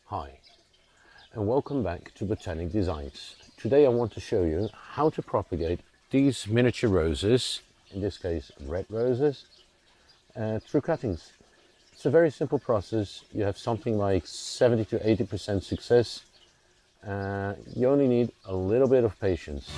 Hi, and welcome back to Botanic Designs. Today I want to show you how to propagate these miniature roses, in this case red roses, through cuttings. It's a very simple process. You have something like 70 to 80% success. You only need a little bit of patience.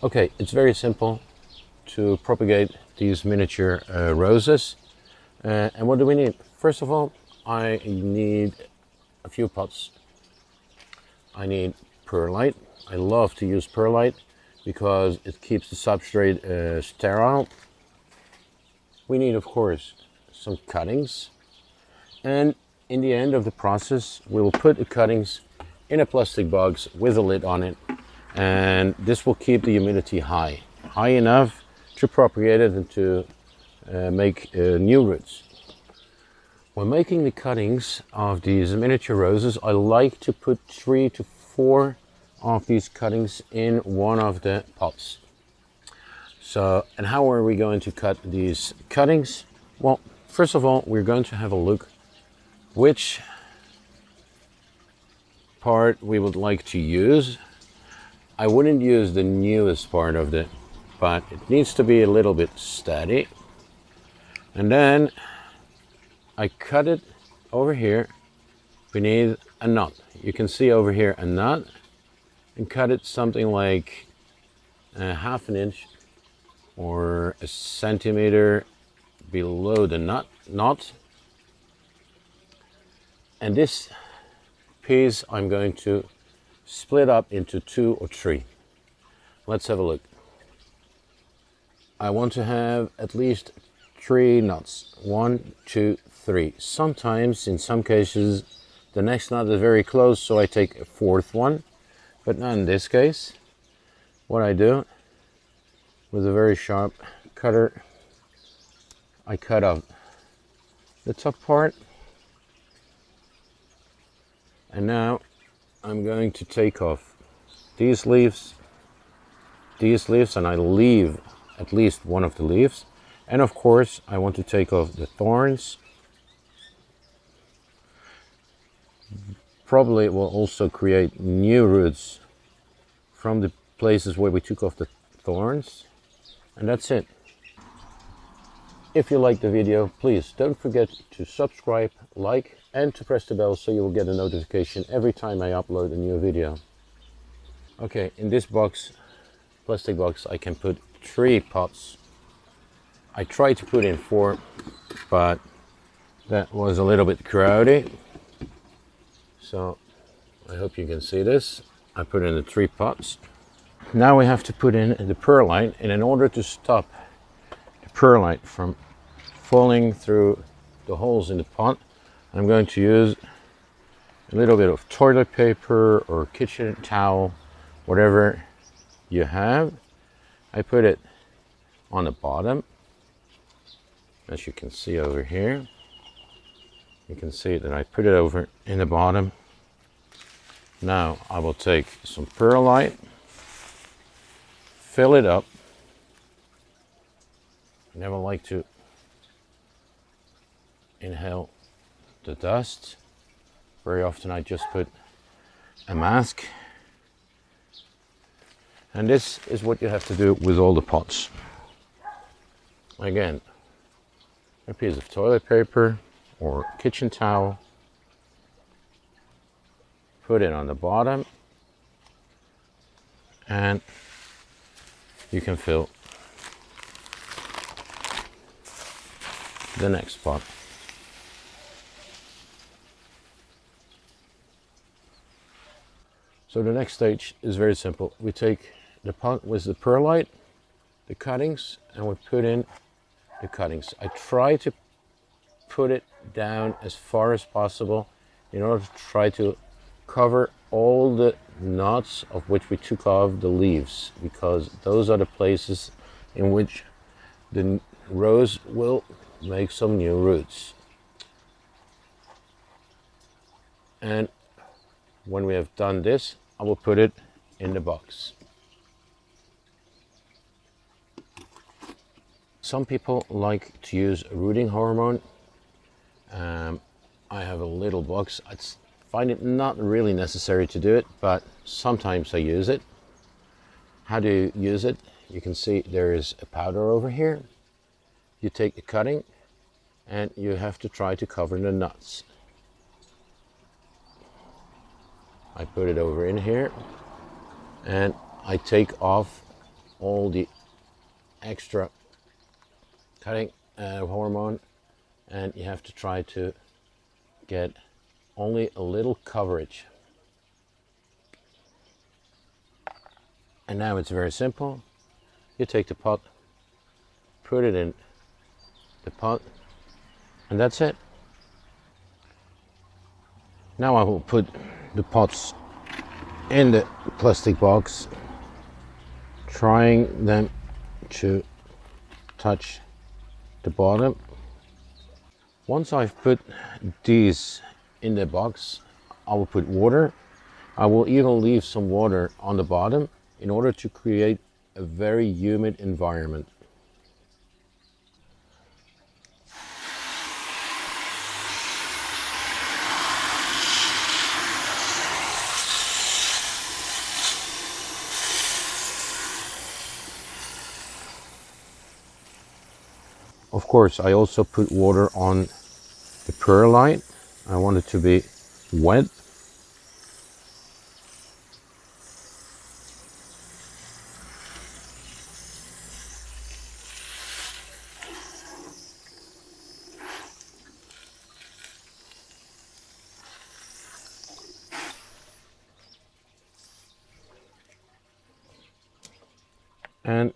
Okay, it's very simple to propagate these miniature roses. And what do we need? First of all, I need a few pots. I need perlite. I love to use perlite because it keeps the substrate sterile. We need, of course, some cuttings. And in the end of the process, we will put the cuttings in a plastic box with a lid on it. And this will keep the humidity high enough to propagate it and to make new roots. When making the cuttings of these miniature roses, I like to put 3 to 4 of these cuttings in one of the pots. So, and how are we going to cut these cuttings? Well, first of all, we're going to have a look which part we would like to use. I wouldn't use the newest part of it, but it needs to be a little bit steady. And then I cut it over here beneath a knot. You can see over here a knot, and cut it something like half an inch or a centimeter below the knot. And this piece I'm going to split up into 2 or 3. Let's have a look. I want to have at least 3 knots. 1, 2, 3. Sometimes, in some cases, the next knot is very close, so I take a 4th one. But not in this case. What I do, with a very sharp cutter, I cut off the top part. And now I'm going to take off these leaves, and I leave at least one of the leaves. And of course, I want to take off the thorns. Probably it will also create new roots from the places where we took off the thorns. And that's it. If you like the video, please don't forget to subscribe, like, and to press the bell so you will get a notification every time I upload a new video. Okay, in this box, plastic box, I can put 3 pots. I tried to put in 4, but that was a little bit crowded. So I hope you can see this. I put in the 3 pots. Now we have to put in the perlite, and in order to stop the perlite from falling through the holes in the pot, I'm going to use a little bit of toilet paper or kitchen towel, whatever you have. I put it on the bottom, as you can see over here. You can see that I put it over in the bottom. Now I will take some perlite, fill it up. I never like to inhale the dust. Very often I just put a mask. And this is what you have to do with all the pots. Again, a piece of toilet paper or kitchen towel. Put it on the bottom. And you can fill the next pot. So the next stage is very simple. We take the pot with the perlite, the cuttings, and we put in the cuttings. I try to put it down as far as possible in order to try to cover all the knots of which we took off the leaves, because those are the places in which the rose will make some new roots. And when we have done this, I will put it in the box. Some people like to use rooting hormone. I have a little box. I find it not really necessary to do it, but sometimes I use it. How do you use it? You can see there is a powder over here. You take the cutting and you have to try to cover the nuts. I put it over in here and I take off all the extra cutting hormone, and you have to try to get only a little coverage. And now it's very simple. You take the pot, put it in the pot, and that's it. Now I will put the pots in the plastic box, trying them to touch the bottom. Once I've put these in the box, I will put water. I will even leave some water on the bottom in order to create a very humid environment. Of course, I also put water on the perlite. I want it to be wet. And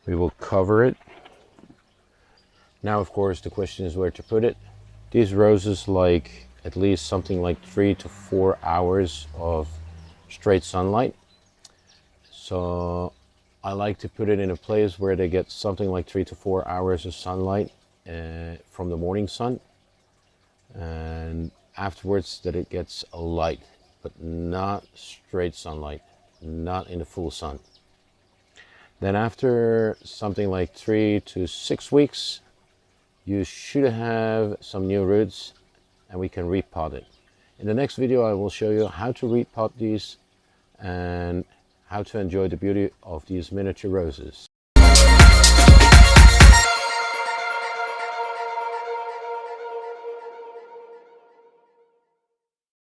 we will cover it. Now, of course, the question is where to put it. These roses like at least something like 3 to 4 hours of straight sunlight. So I like to put it in a place where they get something like 3 to 4 hours of sunlight from the morning sun. And afterwards that it gets a light, but not straight sunlight, not in the full sun. Then after something like 3 to 6 weeks, you should have some new roots and we can repot it. In the next video I will show you how to repot these and how to enjoy the beauty of these miniature roses.